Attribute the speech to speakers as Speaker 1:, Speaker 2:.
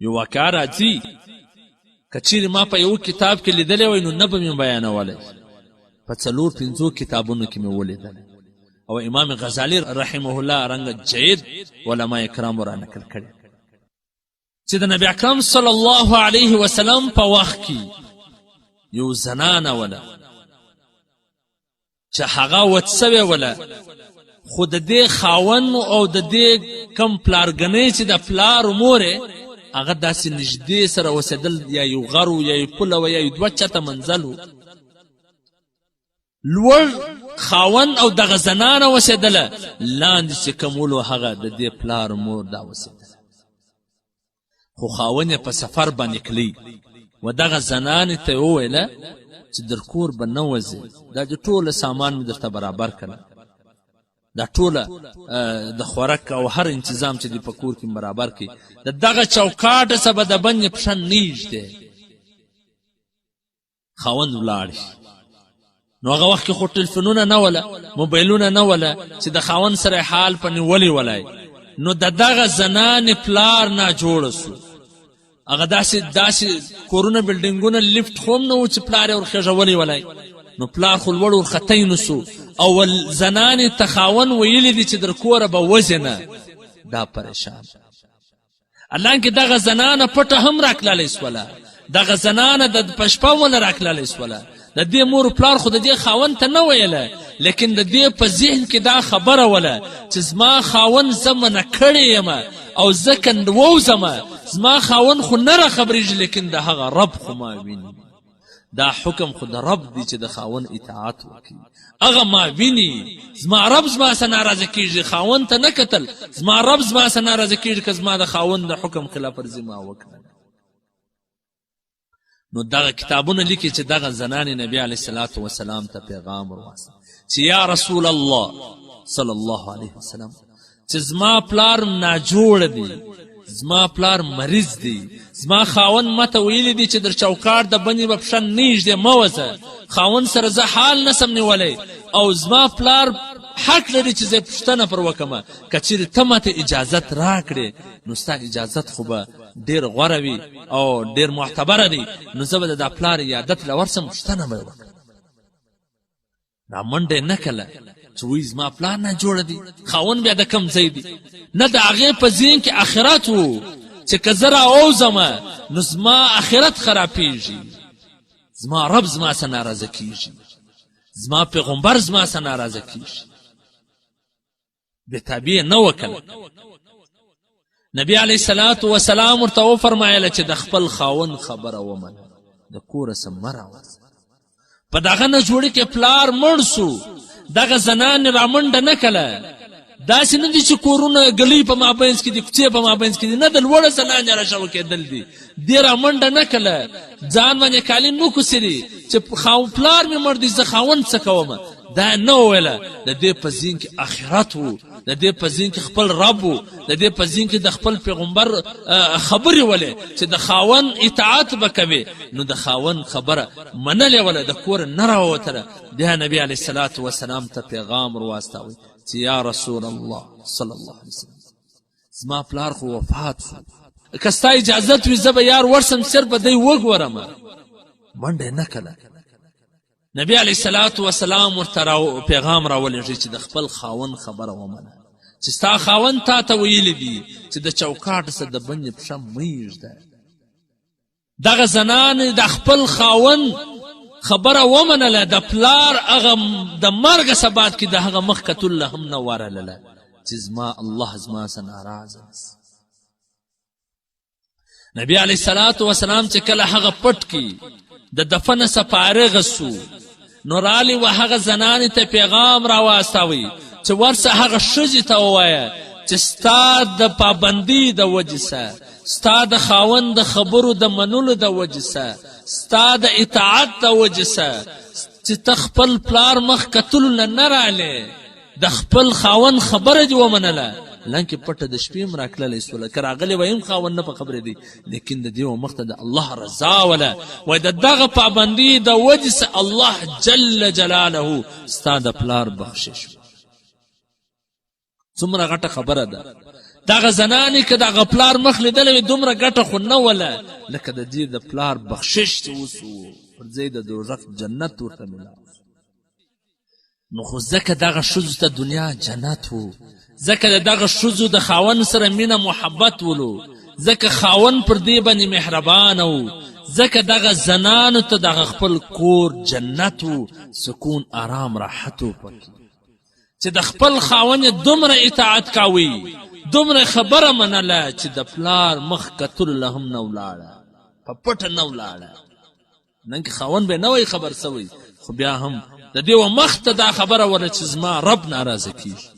Speaker 1: یو واقعه راځي که چیرې ما په یو کتاب کې لیدلی وای نو نه به مې بیانولی، په 4-5 کتابونو کې مې ولیدلی او امام غزالی رحمه الله رنګه جید علما کرامو را نقل کړي چې د نبی اکرم صلی الله علیه وسلم په وخت کې یو زنانه وله چې هغه وت سوې وله، خو د دې خاون او د دې کم پلارګنۍ چې د پلار مورې هغه داسې نږدې سره اوسېدل، یا یو غر و یا یو پله و یا یو 2 چته منزل و، لوړ خاون او دغه زنانه اوسېدله، لاندې چې کوم ولو هغه د دې پلار مور دا اوسېدله، خو خاون یې په سفر باندې کلی و دغه زنانې ته یې وویله چې در کور به نه وځې، دا چې ټوله سامان مې درته برابر کړه، دا ټوله د خوراک او هر انتظام چې دی په کور کې برابر کړي، د دغه چوکاټ څخه به د بنې پښه نیږدې خاوند ولاړ شي. نو هغه وخت کې خو ټلفونونه نه وله، موبایلونه نه وله چې د خاوند سره حال په نیولې ولای. نو د دغه زنانې پلار نه جوړه سو، هغه داسې کورونه بلډینګونه لیفټ خو هم نه و چې پلار یې ورخېژولی ولای، نو پلار خو لوړ ورختی نه سو، او زنانې ته خاوند ویلي دي چې در کوره به وځې نه، دا پریشان. حالانکې دغه زنانه پټه هم راکللی سوله، دغه زنانه د په شپه ونه راکللی سوله، د دې مور پلار خو د دې خاوند ته نه ویله، لیکن د دې په ذهن کې دا خبره وله چې زما خاوند زه منع کړی یم او زه که ووځمه زما خاوند خو نه راخبرېږي، لیکن د هغه رب خو ما ویني، دا حکم خو د رب دی چې د خاوند اطاعت وکړي، هغه ما ویني، زما رب زما سره ناراضه کېږي، خاوند ته نه کتل، زما رب زما سره ناراضه کېږي که زما د خاوند د حکم خلاف ورزي ما وکړه. نو دغه کتابونه لیکي چې دغه زنانې نبی علیه الصلاة وسلام ته پیغام ورواستو چې یا رسول الله صلی الله علیه وسلم چې زما پلار ناجوړه دی، زما پلار مریض دی، زما خاوند ماته ویلی دی چې در چوکاټ د بنې به پښه نیږدې مه وځه، خاوند سره زه حال نسم نیولی، او زما پلار حق لري چې زه پوښتنه پر وکړمه، که چیرې ته ماته اجازت راکړې نو ستا اجازت خو به ډېر غوره وي او ډېر معتبره دی، نو زه به د دا پلار عیادت له ورسم، پوښتنه به وکړم. را منډه یې نه کله چې وایي زما پلار نه جوړه دی، خاوند بیا د کم ځای دی، نه د هغې په ذهن کې آخرت و چې که زه راوځمه نو زما آخرت خرابېږي، زما رب زما سره ناراضه کېږي، زما پیغمبر زما سره ناراضه کېږي. بېتابع نه وکړه. نبی علیه الصلاة وسلام ورته وفرمایله چې د خپل خاوند خبره ومنه، د کوره څه مه راوځه. په دغه نه جوړې کې پلار مړ سو، دغه زنانې رامنډه نه کله، داسې نه دي چې کورونه ګلۍ په مابینځ کې دي، کوڅې په مابینځ کې دي، نه د لوړه زنانې راشوه کېدل دي، دې رامنډه نه کله، ځان باندې کالي نه کوڅېدي چې پلار مې مړ دی زه خاوند څه کومه، دا نه وویله. د دې په ذهن کې آخرت و، د دې په ذهن کې خپل رب و، د دې په ذهن کې د خپل پیغمبر خبرې ولې چې د خاوند اطاعت به کوي، نو د خاوند خبره منلې وله، د کوره نه راووتله. بیا نبی علیه الصلاة وسلام ته پیغام ورواستاوه چې یا رسول الله صلی الله علیه وسلم زما پلار خو وفات شو، که ستا اجازت وي زه به یار ورسم صرف به دی وګورمه. منډه یې نه کله. نبی علیه الصلاة وسلام ورته پیغام راولېږي چې د خپل خاوند خبره ومنه، چې ستا خاوند تا ته ویلي دي چې د چوکاټ څخه د بنې پښه مه ایږده. دغه زنانې د خپل خاوند خبره ومنله، د پلار هغه د مرګه ثبات کې د هغه مخ کتله هم نه ورلله چې زما الله زما سره ناراضه نسي. نبی علیه الصلاة وسلام چې کله هغه پټ کی د دفن څخه فارغ سو، نو رالی و هغه زنانې ته پیغام راواستوي چې ورسه هغه ښځې ته ووایه چې ستا د پابندي د وجې سه، ستا د خاوند د خبرو د منلو د وجې سه، ستا د اطاعت د وجې سه چې ته خپل پلار مخ کتلو نه رالې، د خپل خاوند خبره دې ومنله، لکه پټه د شپې هم راکللی سوله، که راغلی وای هم خاوند نه په خبرې دی، لیکن د دې مخ ته د الله رضا وله، وای د دغه پابندي د وجې سه الله جل جلاله ستا د پلار بخشش. څومره غټه خبره ده دغه زنانې که دغه پلار مخ لیدلی وي دومره ګټه خو نه وله لکه د دې د پلار بخشش چې اوس و پر ځای د دوزخ جنت ورته میلاو. نو خو ځکه دغه ښځو ته دنیا جنت و، ځکه د دغه ښځو د خاوند سره مینه محبت ولو، ځکه خاوند پر دې باندې مهربانه و، ځکه دغه زنانو ته دغه خپل کور جنت و، سکون آرام راحت و پکې چې د خپل خاوند یې دومره اطاعت کاوی، دومره خبره منله چې د پلار مخ کتلو له هم نه ولاړه، په پټه نه ولاړه. نن کې خاوند به نه وی خبر سوی، خو بیا هم د دې و مخ ته دا خبره وله چې زما رب ناراضه کېږي.